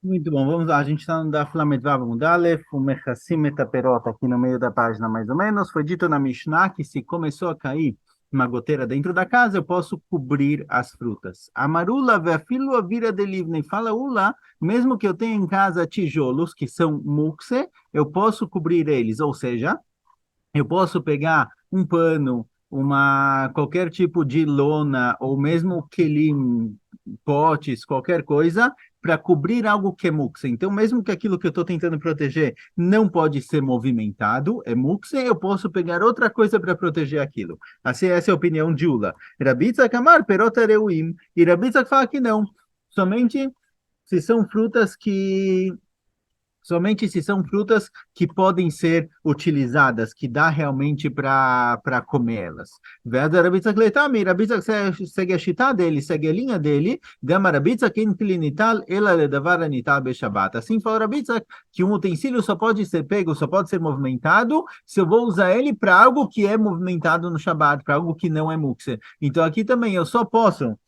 Muito bom, vamos lá. A gente está no Daf Lamed Vav Amud Aleph, o Mechassim Metaperot, aqui no meio da página mais ou menos. Foi dito na Mishnah que se começou a cair uma goteira dentro da casa, eu posso cobrir as frutas. Amarula ve'afilu avira de livne. Fala Ula, mesmo que eu tenha em casa tijolos, que são mukse, eu posso cobrir eles. Ou seja, eu posso pegar um pano, qualquer tipo de lona, ou mesmo kelim, potes, qualquer coisa, para cobrir algo que é muxa. Então, mesmo que aquilo que eu estou tentando proteger não pode ser movimentado, é muxa, eu posso pegar outra coisa para proteger aquilo. Assim, essa é a opinião de Ula. Rabitza Kamar, perotareuim. E Rabitza fala que não. Somente se são frutas que Somente se são frutas que podem ser utilizadas, que dá realmente para comer elas. Veda Rabitza Kletami, Rabitza segue a shita dele, segue a linha dele, Gama Rabitza ken klinital ela ledavar anital beshabat. Assim fala Rabitza que um utensílio só pode ser pego, só pode ser movimentado se eu vou usar ele para algo que é movimentado no Shabat, para algo que não é mukse. Então aqui também eu só posso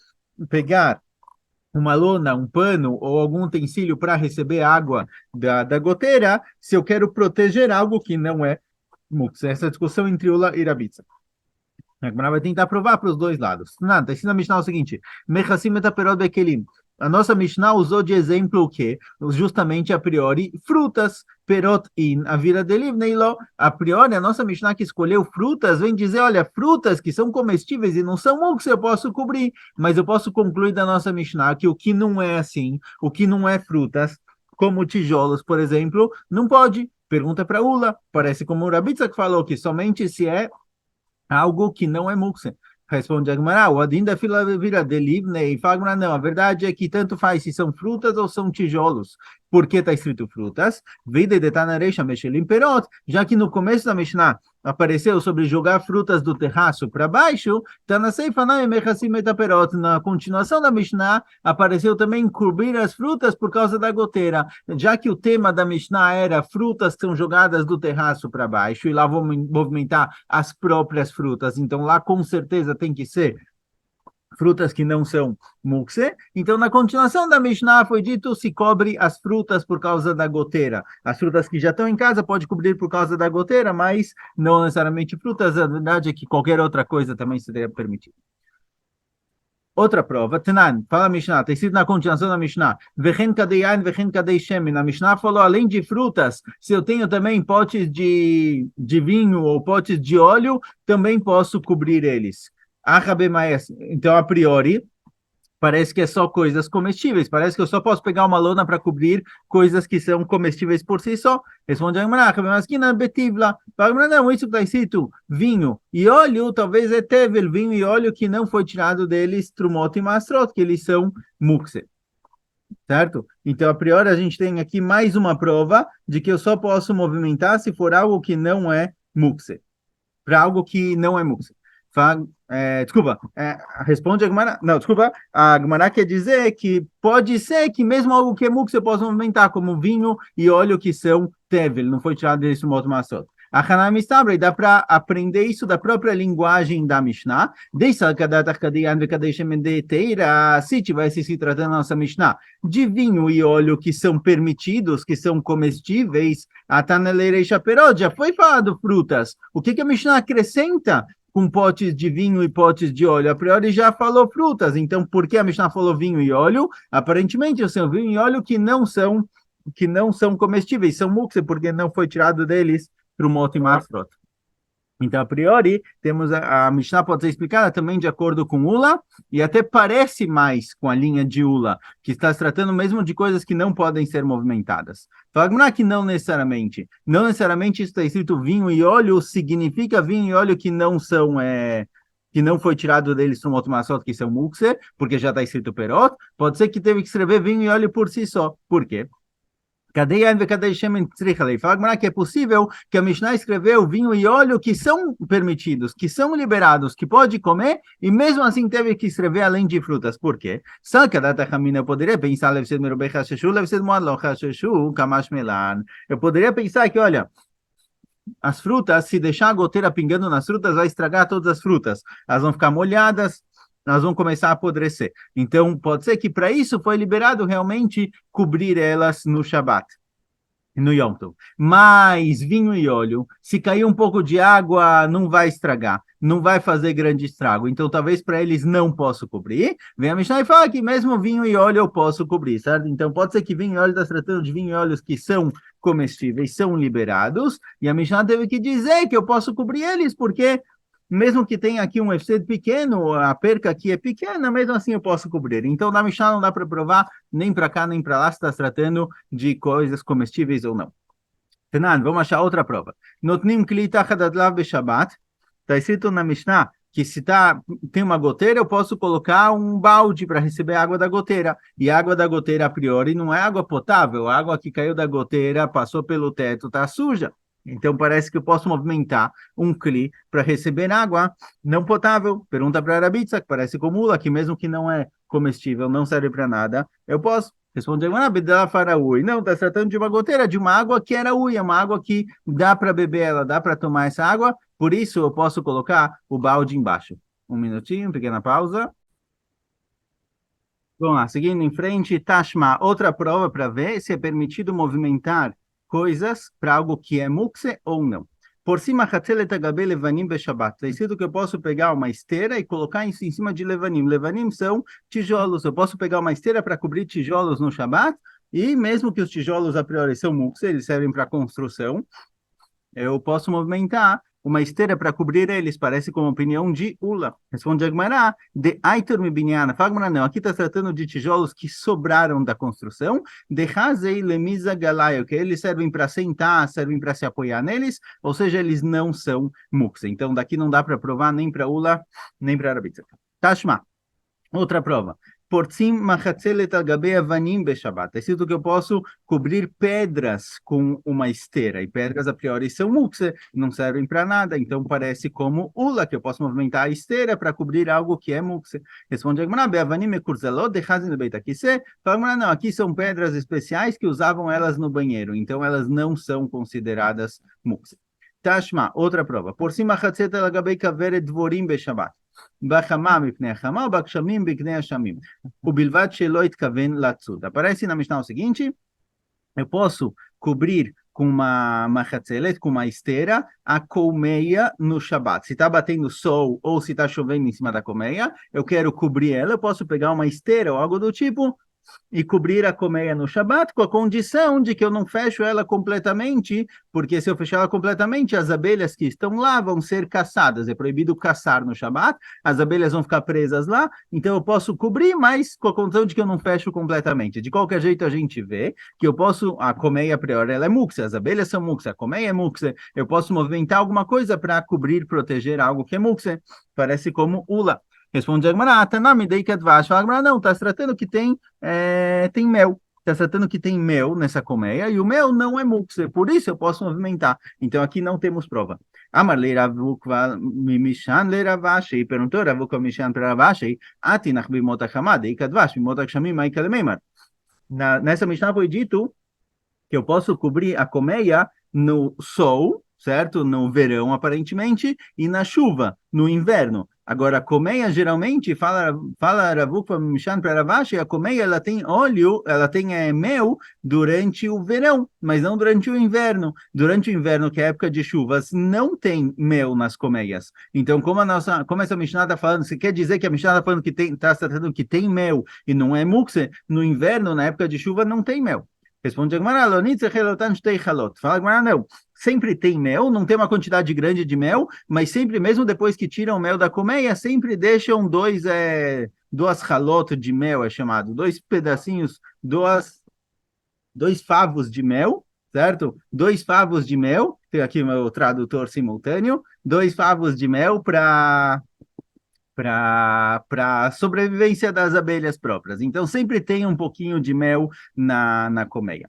pegar uma lona, um pano ou algum utensílio para receber água da goteira, se eu quero proteger algo que não é muktzah. Essa é a discussão entre Ula e Rabitza. A Gemara vai tentar provar para os dois lados. Nada, ensina a Mishnah o seguinte: Mechassim etaperot bekelim. A nossa Mishnah usou de exemplo o quê? Justamente a priori frutas, perot in, a vira dele, neilo. A priori, a nossa Mishnah que escolheu frutas, vem dizer, olha, frutas que são comestíveis e não são mucos, eu posso cobrir. Mas eu posso concluir da nossa Mishnah que o que não é assim, o que não é frutas, como tijolos, por exemplo, não pode. Pergunta para Ula, parece como o Rabitza que falou que somente se é algo que não é mukse. Responde a Gemara, o adin da fila vira de livne, e fala, Gemara, não, a verdade é que tanto faz se são frutas ou são tijolos. Por que está escrito frutas? Vida de tanareisha meshelim perot, já que no começo da Mishnah apareceu sobre jogar frutas do terraço para baixo, Tanaseifa não mechassim metaperot. Na continuação da Mishnah apareceu também cobrir as frutas por causa da goteira, já que o tema da Mishnah era frutas que são jogadas do terraço para baixo, e lá vão movimentar as próprias frutas, então lá com certeza tem que ser frutas que não são mukse. Então, na continuação da Mishnah, foi dito se cobre as frutas por causa da goteira. As frutas que já estão em casa pode cobrir por causa da goteira, mas não necessariamente frutas. A verdade é que qualquer outra coisa também seria permitida. Outra prova, Tanan, fala a Mishnah, tem sido na continuação da Mishnah, Vechen kadeyan, vechen kadei shemen. A Mishnah falou, além de frutas, se eu tenho também potes de vinho ou potes de óleo, também posso cobrir eles. Então, a priori, parece que é só coisas comestíveis. Parece que eu só posso pegar uma lona para cobrir coisas que são comestíveis por si só. Responde a Gemara, mas que na betivla. Não, isso que está escrito vinho e óleo, talvez é tevel, vinho e óleo que não foi tirado deles trumot e mastrot, que eles são mukse, certo? Então, a priori, a gente tem aqui mais uma prova de que eu só posso movimentar se for algo que não é mukse, para algo que não é mukse. Desculpa, responde a Gemara. Não, desculpa, a Gemara quer dizer que pode ser que mesmo algo que é mukse você possa movimentar, como vinho e óleo que são tevel, não foi tirado desse modo maçot. A Hanami Stabra, dá para aprender isso da própria linguagem da Mishnah. Se tivesse se tratando da nossa Mishnah de vinho e óleo que são permitidos, que são comestíveis, a Taneleire Chaperot, já foi falado frutas. O que a Mishnah acrescenta com potes de vinho e potes de óleo? A priori já falou frutas, então por que a Mishnah falou vinho e óleo? Aparentemente são vinho e óleo que não são comestíveis, são mukse, porque não foi tirado deles trumot e masrot. Então, a priori, temos a Mishnah pode ser explicada também de acordo com Ula, e até parece mais com a linha de Ula, que está se tratando mesmo de coisas que não podem ser movimentadas. Fala que não necessariamente. Não necessariamente isso está escrito vinho e óleo, significa vinho e óleo que não são, que não foi tirado deles um outro maçot, que são mukse, porque já está escrito perot. Pode ser que teve que escrever vinho e óleo por si só. Por quê? Cadê a cadê Shemen Tzrichalei? Fala que é possível que a Mishnah escreveu vinho e óleo que são permitidos, que são liberados, que pode comer, e mesmo assim teve que escrever além de frutas. Por quê? Eu poderia pensar, eu poderia pensar que, olha, as frutas, se deixar a goteira pingando nas frutas, vai estragar todas as frutas. Elas vão ficar molhadas, elas vão começar a apodrecer. Então, pode ser que para isso foi liberado realmente cobrir elas no Shabat, no Yom Tov. Mas vinho e óleo, se cair um pouco de água, não vai estragar, não vai fazer grande estrago. Então, talvez para eles não posso cobrir. Vem a Mishnah e fala que mesmo vinho e óleo eu posso cobrir, certo? Então, pode ser que vinho e óleo está tratando de vinho e óleos que são comestíveis, são liberados, e a Mishnah teve que dizer que eu posso cobrir eles, porque mesmo que tenha aqui um efeito pequeno, a perca aqui é pequena, mesmo assim eu posso cobrir. Então, na Mishnah não dá para provar nem para cá nem para lá se está tratando de coisas comestíveis ou não. Renan, vamos achar outra prova. Notnim kli tachat adlav beshabat. Está escrito na Mishnah que se tem uma goteira, eu posso colocar um balde para receber água da goteira. E a água da goteira, a priori, não é água potável. A água que caiu da goteira, passou pelo teto, está suja. Então parece que eu posso movimentar um cli para receber água não potável. Pergunta para a Arabitza, que parece comula, que mesmo que não é comestível, não serve para nada, eu posso. Responde Agmará, faraúi. Não, está tratando de uma goteira, de uma água que era ui, é uma água que dá para beber ela, dá para tomar essa água, por isso eu posso colocar o balde embaixo. Um minutinho, pequena pausa. Vamos lá, seguindo em frente, Tashma, outra prova para ver se é permitido movimentar coisas para algo que é mukse ou não. Por cima, Hatzelet Agabe Levanim Beshabat. Está escrito que eu posso pegar uma esteira e colocar isso em cima de Levanim. Levanim são tijolos. Eu posso pegar uma esteira para cobrir tijolos no Shabat, e mesmo que os tijolos a priori são mukse, eles servem para construção, eu posso movimentar uma esteira para cobrir eles, parece como opinião de Ula. Responde Agmará, de Aitor Mibiniana. Fala Agmará, não, aqui está tratando de tijolos que sobraram da construção, de Hazei Lemisa Galaio, que eles servem para sentar, servem para se apoiar neles, ou seja, eles não são mukse. Então, daqui não dá para provar nem para Ula, nem para Arabitza. Tashma. Outra prova. Portzim machatzelet al gabei avanim beshabat. É escrito que eu posso cobrir pedras com uma esteira. E pedras, a priori, são mukse, não servem para nada. Então, parece como ula, que eu posso movimentar a esteira para cobrir algo que é mukse. Responde a Gemara, beavanim e kurzelot dechazin beit akise. Fala, não, aqui são pedras especiais que usavam elas no banheiro. Então, elas não são consideradas mukse. Tashma, outra prova. Por cima, machatzelet al gabei kaveret dvorim beshabat. בחמה מפני החמה ou בגשמים מפני השמים. ובלבד שלא התכוון לצוד. Aparece na Mishnah o seguinte, eu posso cobrir com uma machatzelet, com uma esteira, a colmeia no Shabat. Se está batendo sol ou se está chovendo em cima da colmeia, eu quero cobrir ela, eu posso pegar uma esteira ou algo do tipo e cobrir a colmeia no Shabat, com a condição de que eu não fecho ela completamente, porque se eu fechar ela completamente, as abelhas que estão lá vão ser caçadas. É proibido caçar no Shabat, as abelhas vão ficar presas lá, então eu posso cobrir, mas com a condição de que eu não fecho completamente. De qualquer jeito, a gente vê que eu posso, a colmeia a priori ela é mukse, as abelhas são mukse, a colmeia é mukse, eu posso movimentar alguma coisa para cobrir, proteger algo que é mukse. Parece como ula. Responde Agmará, Tanami dei que advash. Fala Agmará, não, está se tratando que tem mel. Está se tratando que tem mel nessa colmeia, e o mel não é mukse, por isso eu posso movimentar. Então aqui não temos prova. Amar leiravukva mimishan leiravashi. Perguntou Ravukva mishan para Ravashi, atinach bimot achamá, dei que advash, bimot achamim, maika lemeimar. Nessa Mishnah foi dito que eu posso cobrir a colmeia no sol, certo? No verão, aparentemente, e na chuva, no inverno. Agora, a colmeia, geralmente, fala Ravukva Mishan para Ravashi, a colmeia, ela tem óleo, ela tem mel durante o verão, mas não durante o inverno. Durante o inverno, que é a época de chuvas, não tem mel nas colmeias. Então, como essa Mishnah está falando, você quer dizer que a Mishnah está falando que está tratando que tem mel e não é mukse, no inverno, na época de chuva, não tem mel. Responde Agmará, fala Agmará, não, sempre tem mel, não tem uma quantidade grande de mel, mas sempre, mesmo depois que tiram o mel da colmeia, sempre deixam duas halot de mel, é chamado, dois pedacinhos, dois favos de mel, certo? Dois favos de mel, tem aqui o meu tradutor simultâneo, dois favos de mel para a sobrevivência das abelhas próprias. Então, sempre tem um pouquinho de mel na colmeia.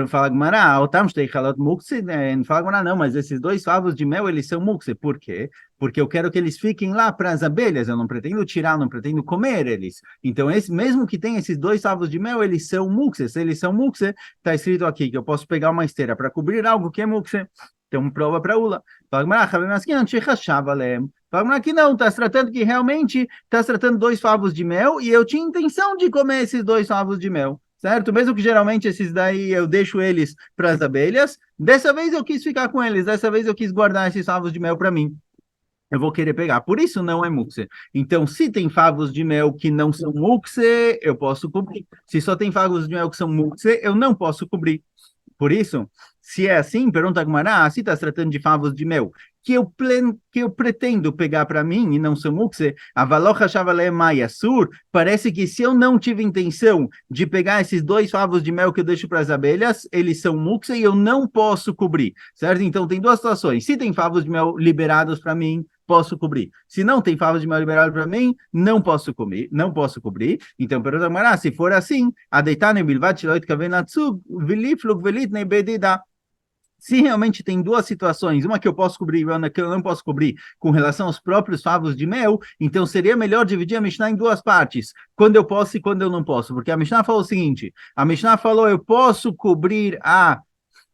Fala Gmará, o tam shtei halot mukse, fala Gmará, não, mas esses dois favos de mel, eles são mukse. Por quê? Porque eu quero que eles fiquem lá para as abelhas, eu não pretendo tirar, não pretendo comer eles. Então, mesmo que tenha esses dois favos de mel, eles são mukse. Se eles são mukse, está escrito aqui que eu posso pegar uma esteira para cobrir algo que é mukse. Então, prova para Ula. Fala Gmará, Fala que não, está se tratando que realmente está se tratando 2 favos de mel e eu tinha intenção de comer esses 2 favos de mel, certo? Mesmo que geralmente esses daí eu deixo eles para as abelhas, dessa vez eu quis ficar com eles, dessa vez eu quis guardar esses favos de mel para mim. Eu vou querer pegar. Por isso não é mukse. Então, se tem favos de mel que não são mukse, eu posso cobrir. Se só tem favos de mel que são mukse, eu não posso cobrir. Por isso, se é assim, pergunta a Gmará, se está se tratando de favos de mel, que eu pretendo pegar para mim e não são mukse, a valocha chavalé sur, parece que se eu não tive intenção de pegar esses 2 favos de mel que eu deixo para as abelhas, eles são mukse e eu não posso cobrir, certo? Então tem 2 situações. Se tem favos de mel liberados para mim, posso cobrir. Se não tem favos de mel liberados para mim, não posso cobrir, não posso cobrir. Então, pergunta Gmará, se for assim, a deitane bilvat shloit kaven atzug, viliflug velitne bedida. Se realmente tem 2 situações, uma que eu posso cobrir e uma que eu não posso cobrir com relação aos próprios favos de mel, então seria melhor dividir a Mishnah em 2 partes, quando eu posso e quando eu não posso, porque a Mishnah falou o seguinte, a Mishnah falou, eu posso cobrir a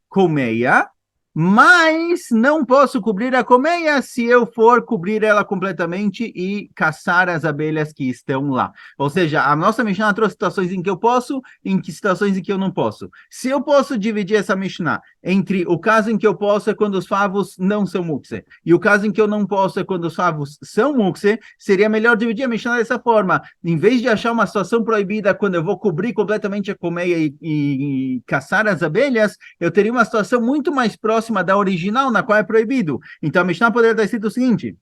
colmeia, mas não posso cobrir a colmeia se eu for cobrir ela completamente e caçar as abelhas que estão lá. Ou seja, a nossa Mishnah trouxe situações em que eu posso, em que situações em que eu não posso. Se eu posso dividir essa Mishnah entre o caso em que eu posso é quando os favos não são mukse, e o caso em que eu não posso é quando os favos são mukse, seria melhor dividir a Mishnah dessa forma. Em vez de achar uma situação proibida quando eu vou cobrir completamente a colmeia e caçar as abelhas, eu teria uma situação muito mais próxima da original, na qual é proibido. Então a Mishnah poderia ter escrito o seguinte,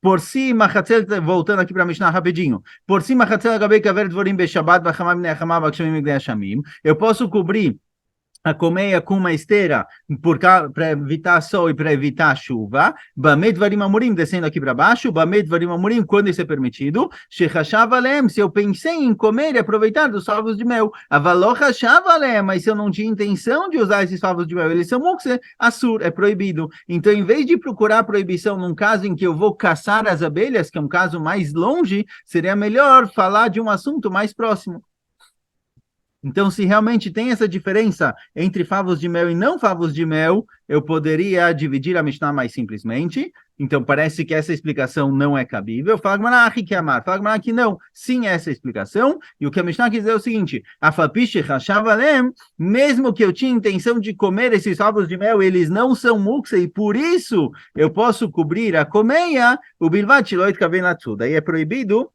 por cima, voltando aqui para a Mishnah rapidinho, por cima, eu posso cobrir a colmeia com uma esteira para evitar sol e para evitar chuva. Bamed varim amurim, descendo aqui para baixo. Bamed varim amurim, quando isso é permitido. Shechashavalem, se eu pensei em comer e aproveitar dos favos de mel. Avalochashavalem, mas se eu não tinha intenção de usar esses favos de mel, eles são mukse, assur, é proibido. Então, em vez de procurar proibição num caso em que eu vou caçar as abelhas, que é um caso mais longe, seria melhor falar de um assunto mais próximo. Então, se realmente tem essa diferença entre favos de mel e não favos de mel, eu poderia dividir a Mishnah mais simplesmente. Então, parece que essa explicação não é cabível. Fala que amar. Fala que não. Sim, essa explicação. E o que a Mishnah quer dizer é o seguinte: a fapiche rachavalem, mesmo que eu tinha intenção de comer esses favos de mel, eles não são mukse, e por isso eu posso cobrir a colmeia, o bilvat loit kavenatsu. Daí é proibido.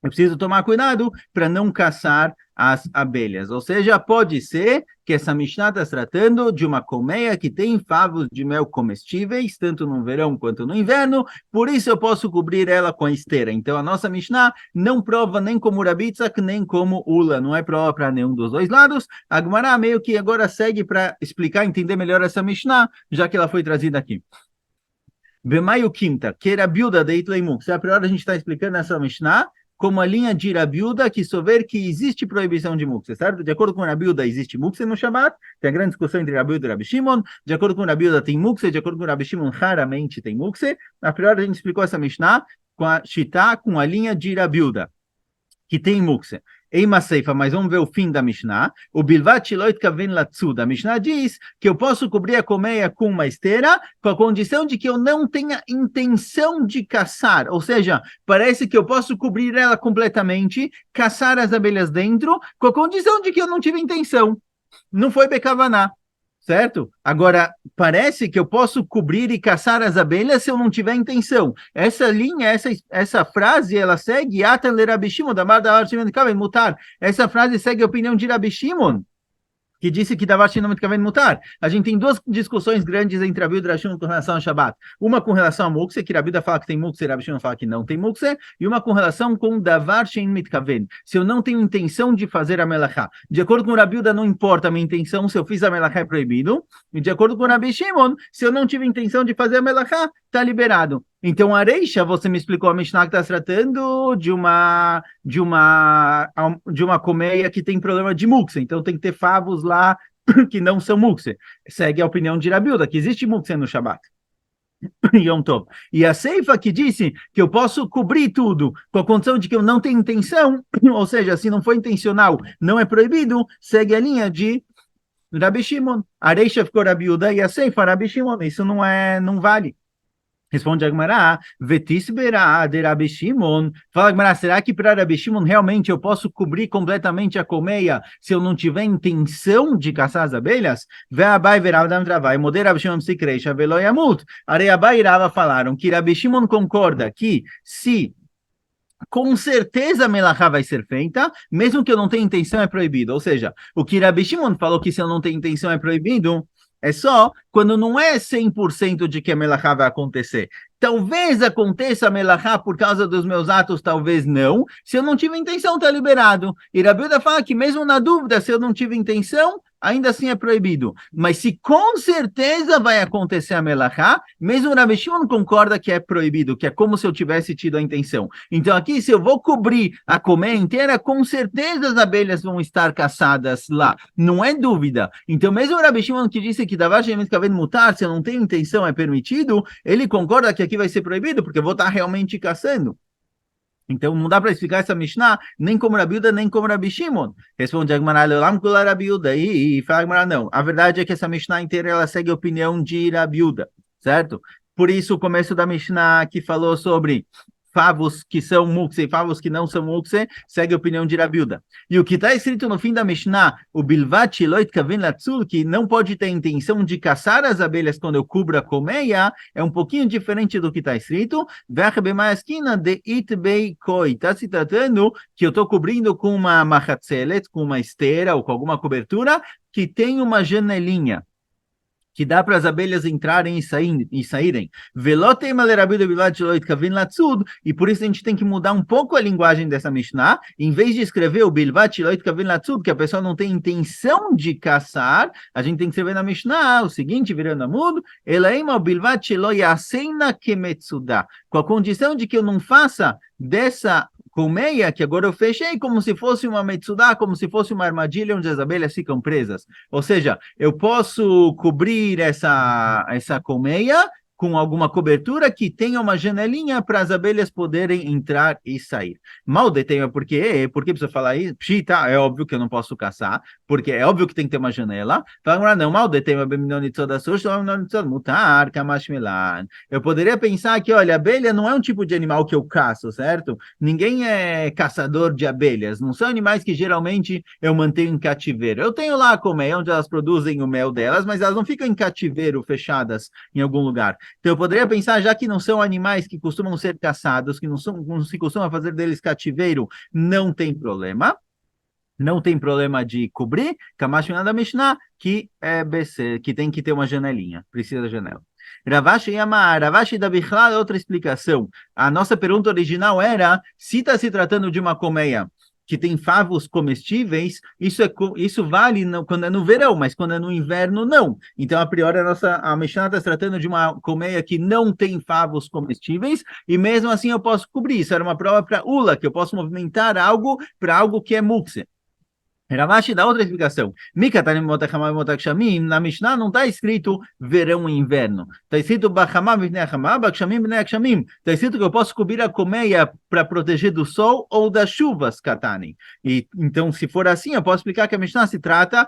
Eu preciso tomar cuidado para não caçar as abelhas. Ou seja, pode ser que essa Mishnah está se tratando de uma colmeia que tem favos de mel comestíveis, tanto no verão quanto no inverno, por isso eu posso cobrir ela com a esteira. Então, a nossa Mishnah não prova nem como Rabitzak, nem como Ula, não é prova para nenhum dos 2 lados. A Gemara meio que agora segue para explicar, entender melhor essa Mishnah, já que ela foi trazida aqui. Bemaio Quinta, que era Biuda de Itleimuk. Se a priori a gente está explicando essa Mishnah, como a linha de Rabiuda, que souber que existe proibição de mukse, certo? De acordo com Rabiuda, existe mukse no Shabbat, tem a grande discussão entre Rabiuda e Rabi Shimon, de acordo com Rabiuda tem mukse, de acordo com Rabi Shimon raramente tem mukse. A priori a gente explicou essa Mishnah com a Shitá, com a linha de Rabiuda, que tem mukse. Eima Seifa, mas vamos ver o fim da Mishnah. O Bilvat Shiloit Kaven Latsud. A Mishnah diz que eu posso cobrir a colmeia com uma esteira, com a condição de que eu não tenha intenção de caçar. Ou seja, parece que eu posso cobrir ela completamente, caçar as abelhas dentro, com a condição de que eu não tive intenção. Não foi Bekavaná. Certo? Agora, parece que eu posso cobrir e caçar as abelhas se eu não tiver intenção. Essa linha, essa frase, ela segue Atan le Rabi Shimon, da mutar. Essa frase segue a opinião de Rabi Shimon, que disse que Davar Shino Mitkaven Mutar. A gente tem 2 discussões grandes entre Rabi e Rabi Shimon com relação ao Shabbat. Uma com relação a Mukse, que Rabi fala que tem Mukse e Rabi Shimon fala que não tem Mukse, e uma com relação com Davar Shino Mitkaven. Se eu não tenho intenção de fazer a Melachá. De acordo com Rabi, não importa a minha intenção, se eu fiz a Melachá é proibido. E de acordo com Rabi Shimon, se eu não tive intenção de fazer a Melachá, está liberado. Então, a Reisha, você me explicou, a Mishnah que está se tratando de uma colmeia que tem problema de mukse. Então, tem que ter favos lá que não são mukse. Segue a opinião de Rabiuda, que existe mukse no Shabbat. Yom Tov. E a Seifa que disse que eu posso cobrir tudo com a condição de que eu não tenho intenção, ou seja, se não foi intencional, não é proibido, segue a linha de Rabi Shimon. A Reisha ficou Rabiuda e a Seifa Rabi Shimon. Isso não vale. Responde a Agmará, Vetisberá de Rabi Shimon. Fala, Agmará, será que para Rabi Shimon realmente eu posso cobrir completamente a colmeia se eu não tiver intenção de caçar as abelhas? Ve'abai ve'ravdam travai, moder Rabi Shimon se creixa velo yamut. Areiabai e Rava falaram que Rabi Shimon concorda que se com certeza a melachá vai ser feita, mesmo que eu não tenha intenção, é proibido. Ou seja, o que Rabi Shimon falou que se eu não tenho intenção é proibido, é só quando não é 100% de que a melachá vai acontecer. Talvez aconteça a melachá por causa dos meus atos, talvez não. Se eu não tive intenção, está liberado. E Rabi Uda fala que mesmo na dúvida, se eu não tive intenção, ainda assim é proibido. Mas se com certeza vai acontecer a melachá, mesmo o Rabi Shimon concorda que é proibido, que é como se eu tivesse tido a intenção. Então aqui, se eu vou cobrir a colmeia inteira, com certeza as abelhas vão estar caçadas lá. Não é dúvida. Então mesmo o Rabi Shimon que disse que Davar Shemet Kaved Mutar, se eu não tenho intenção, é permitido, ele concorda que aqui vai ser proibido, porque eu vou estar realmente caçando. Então não dá para explicar essa Mishnah nem como Rabi Uda, nem como Rabi Shimon. Responde Agmará, Leolam Kula Rabi Uda. E fala Agmará, não. A verdade é que essa Mishnah inteira, ela segue a opinião de Rabi Uda, certo? Por isso o começo da Mishnah que falou sobre favos que são mukse e favos que não são mukse, segue a opinião de Rabi Uda. E o que está escrito no fim da Mishnah, o bilvat loit kaven latzul, que não pode ter intenção de caçar as abelhas quando eu cubro a colmeia, é um pouquinho diferente do que está escrito. De itbei koi. Está se tratando que eu estou cobrindo com uma machatzelet, com uma esteira ou com alguma cobertura que tem uma janelinha que dá para as abelhas entrarem e saírem. E por isso a gente tem que mudar um pouco a linguagem dessa Mishnah. Em vez de escrever o Bilvat Loit Kavin Latsud, que a pessoa não tem intenção de caçar, a gente tem que escrever na Mishnah o seguinte, virando a mudo, Elaima Bilvat Lo Yaseina Kemetsuda, com a condição de que eu não faça dessa colmeia, que agora eu fechei, como se fosse uma metsudah, como se fosse uma armadilha onde as abelhas ficam presas. Ou seja, eu posso cobrir essa colmeia com alguma cobertura que tenha uma janelinha para as abelhas poderem entrar e sair. Mal detenho, por quê? Por que precisa falar isso? Pshita, é óbvio que eu não posso caçar, porque é óbvio que tem que ter uma janela. Fala, não, mal detenho, mutar, kamashmelan. Eu poderia pensar que, olha, abelha não é um tipo de animal que eu caço, certo? Ninguém é caçador de abelhas, não são animais que geralmente eu mantenho em cativeiro. Eu tenho lá a colmeia onde elas produzem o mel delas, mas elas não ficam em cativeiro, fechadas em algum lugar. Então eu poderia pensar, já que não são animais que costumam ser caçados, que não se costuma fazer deles cativeiro, não tem problema. Não tem problema de cobrir, Kamashina da Mishnah, que é BC, que tem que ter uma janelinha, precisa da janela. Ravashi Yamar, Ravashi da Bichlal, outra explicação. A nossa pergunta original era, se está se tratando de uma colmeia que tem favos comestíveis, isso vale quando é no verão, mas quando é no inverno, não. Então, a priori, a Mishnah está se tratando de uma colmeia que não tem favos comestíveis, e mesmo assim eu posso cobrir. Isso era uma prova para Ula, que eu posso movimentar algo para algo que é mukse. Ravashi dá outra explicação. Na Mishnah não está escrito verão e inverno. Está escrito Está escrito que eu posso cobrir a colmeia para proteger do sol ou das chuvas, Katani. E então, se for assim, eu posso explicar que a Mishnah se trata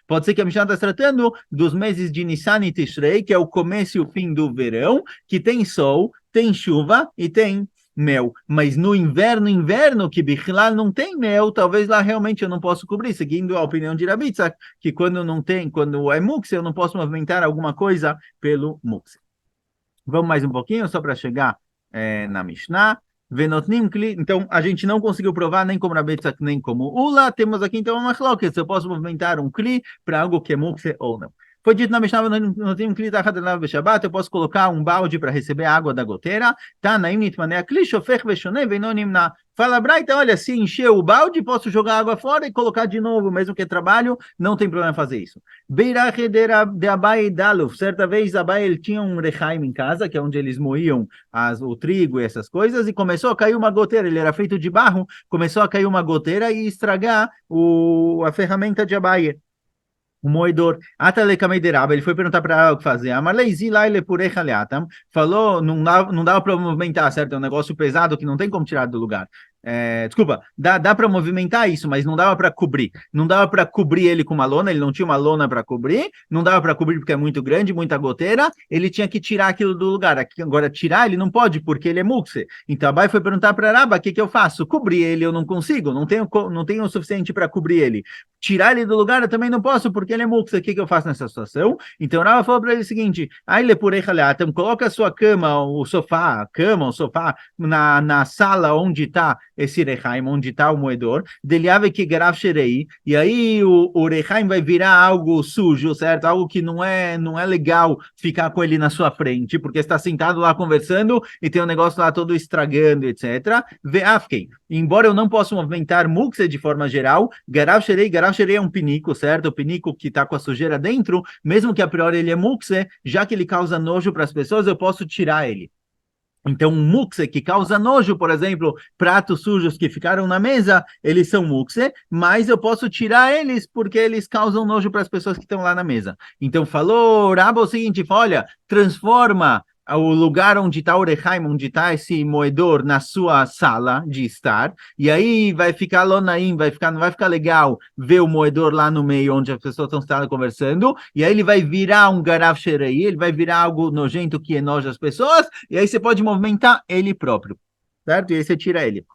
Pode ser que a Mishnah está se tratando dos meses de Nissan e Tishrei, que é o começo e o fim do verão, que tem sol, tem chuva e tem mel, mas no inverno, que Bichlal não tem mel, talvez lá realmente eu não posso cobrir, seguindo a opinião de Rabi Tzak, que quando é mukse, eu não posso movimentar alguma coisa pelo mukse. Vamos mais um pouquinho, só para chegar na Mishnah. Venotnim kli, então a gente não conseguiu provar nem como Rabi Tzak, nem como Ula, temos aqui então uma machloket, se eu posso movimentar um kli para algo que é mukse ou não. Foi dito na Mishnah, não tem um kli da Shabbat, eu posso colocar um balde para receber a água da goteira. Tá, naim nitmanei kli shofech veshonei veinonim na. Fala Braita, olha, se encher o balde, posso jogar água fora e colocar de novo, mesmo que trabalho, não tem problema fazer isso. Beirache de Abai Daluf, certa vez Abai ele tinha um rechaim em casa, que é onde eles moíam o trigo e essas coisas, e começou a cair uma goteira, ele era feito de barro, começou a cair uma goteira e estragar a ferramenta de Abai. O moedor, ele foi perguntar para ela o que fazer. Falou, não dava para movimentar, certo? É um negócio pesado que não tem como tirar do lugar. Desculpa, dá para movimentar isso, mas não dava para cobrir. Não dava para cobrir ele com uma lona, ele não tinha uma lona para cobrir, não dava para cobrir porque é muito grande, muita goteira, ele tinha que tirar aquilo do lugar. Agora, tirar ele não pode, porque ele é mukse. Então, Abai foi perguntar para Raba, o que eu faço? Cobrir ele eu não consigo, não tenho o suficiente para cobrir ele. Tirar ele do lugar eu também não posso, porque ele é mukse. O que eu faço nessa situação? Então, Raba falou para ele o seguinte, então coloca a sua cama, o sofá, na sala onde está esse Rehaim, onde está o moedor, deliave que graf sherei, e aí o Rehaim vai virar algo sujo, certo? Algo que não é legal ficar com ele na sua frente, porque está sentado lá conversando e tem um negócio lá todo estragando, etc. Veafkei. Embora eu não possa movimentar mukse de forma geral, graf sherei é um pinico, certo? O pinico que está com a sujeira dentro, mesmo que a priori ele é mukse, já que ele causa nojo para as pessoas, eu posso tirar ele. Então, um mukse que causa nojo, por exemplo, pratos sujos que ficaram na mesa, eles são mukse, mas eu posso tirar eles porque eles causam nojo para as pessoas que estão lá na mesa. Então, falou Raba o seguinte, olha, transforma o lugar onde está o Rehaim, onde está esse moedor, na sua sala de estar, e aí vai ficar lonaim, não vai ficar legal ver o moedor lá no meio, onde as pessoas estão sentadas conversando, e aí ele vai virar um garaf sherei, ele vai virar algo nojento que enoja as pessoas, e aí você pode movimentar ele próprio, certo? E aí você tira ele.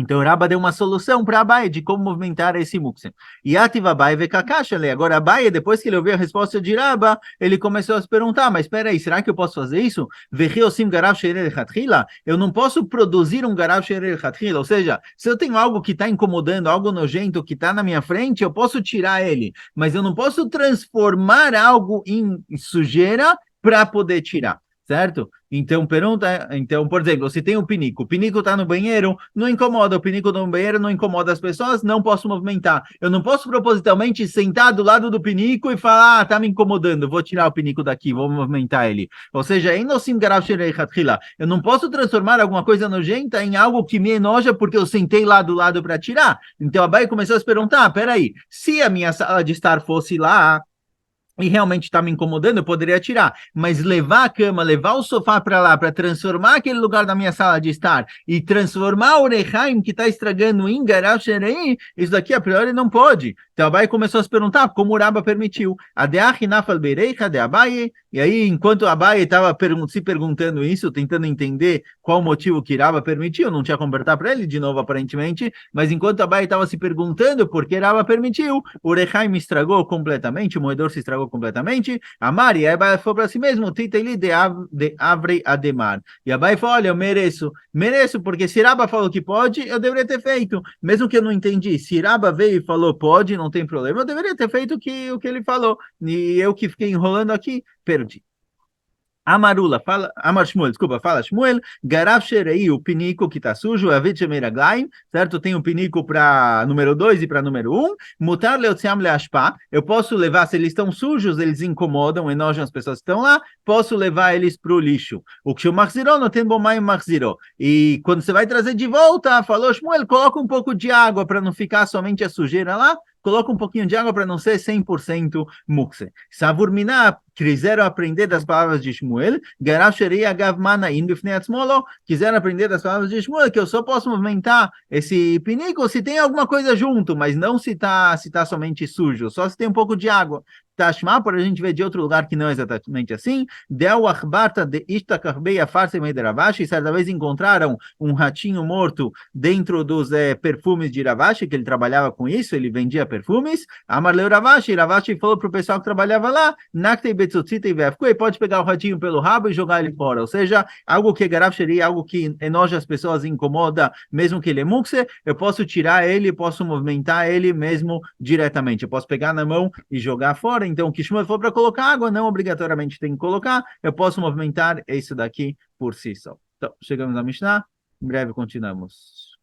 Então, Rabba deu uma solução para Abaye de como movimentar esse mukse. E ativa Abaye ve kakashale. Agora, Abaye, depois que ele ouviu a resposta de Rabba, ele começou a se perguntar, mas espera aí, será que eu posso fazer isso? Vecheosim garav she'er lechatchila? Eu não posso produzir um garav she'er lechatchila, ou seja, se eu tenho algo que está incomodando, algo nojento que está na minha frente, eu posso tirar ele, mas eu não posso transformar algo em sujeira para poder tirar. Certo? Então, por exemplo, se tem o pinico está no banheiro, não incomoda, o pinico no banheiro não incomoda as pessoas, não posso movimentar. Eu não posso propositalmente sentar do lado do pinico e falar, tá me incomodando, vou tirar o pinico daqui, vou movimentar ele. Ou seja, eu não posso transformar alguma coisa nojenta em algo que me enoja porque eu sentei lá do lado para tirar. Então a Bai começou a se perguntar, peraí, se a minha sala de estar fosse lá, e realmente está me incomodando, eu poderia tirar. Mas levar a cama, levar o sofá para lá, para transformar aquele lugar da minha sala de estar e transformar o Rehaim que está estragando em Garav Sherei, isso daqui a priori não pode. Então Abai começou a se perguntar como o Raba permitiu. E aí, enquanto Abai estava se perguntando isso, tentando entender qual o motivo que Raba permitiu, não tinha como perguntar para ele de novo, aparentemente, mas enquanto Abai estava se perguntando por que Raba permitiu, o Rehaim estragou completamente, o moedor se estragou completamente. A Mari, aí Abai falou para si mesmo, Titeli de Avrei Ademar. E Abai falou, olha, eu mereço, porque se Raba falou que pode, eu deveria ter feito. Mesmo que eu não entendi, se Raba veio e falou pode, não tem problema, eu deveria ter feito o que ele falou. E eu que fiquei enrolando aqui, perdi. Amarula, Amar Shmuel, desculpa, fala Shmuel, Garav Sherei, o pinico que está sujo, Avid Shemeraglaim, certo? Tem um pinico para número 2 e para número 1, Mutar Leotziam Leashpa, eu posso levar, se eles estão sujos, eles incomodam, enojam as pessoas que estão lá, posso levar eles para o lixo. O que o Machziró não tem bom mais Machziró. E quando você vai trazer de volta, falou Shmuel, coloca um pouco de água para não ficar somente a sujeira lá, coloca um pouquinho de água para não ser 100% mukse. Savurminá, quiseram aprender das palavras de Shmuel, quiseram aprender das palavras de Shmuel, que eu só posso movimentar esse pinico se tem alguma coisa junto, mas não se tá somente sujo, só se tem um pouco de água. Tashma, por a gente ver de outro lugar que não é exatamente assim, Deu achbarta de Ishtakarbei a farsa de Ravashi, certa vez encontraram um ratinho morto dentro dos perfumes de Ravashi, que ele trabalhava com isso, ele vendia perfumes. Amarleu Ravashi falou para o pessoal que trabalhava lá, Naktei Betzutzita e Vefkui, pode pegar o ratinho pelo rabo e jogar ele fora. Ou seja, algo que Garav seria algo que enoja as pessoas, incomoda, mesmo que ele é mukse, eu posso tirar ele, posso movimentar ele mesmo diretamente. Eu posso pegar na mão e jogar fora. Então, o que Shmuel for para colocar água, não obrigatoriamente tem que colocar, eu posso movimentar isso daqui por si só. Então, chegamos na Mishnah, em breve continuamos.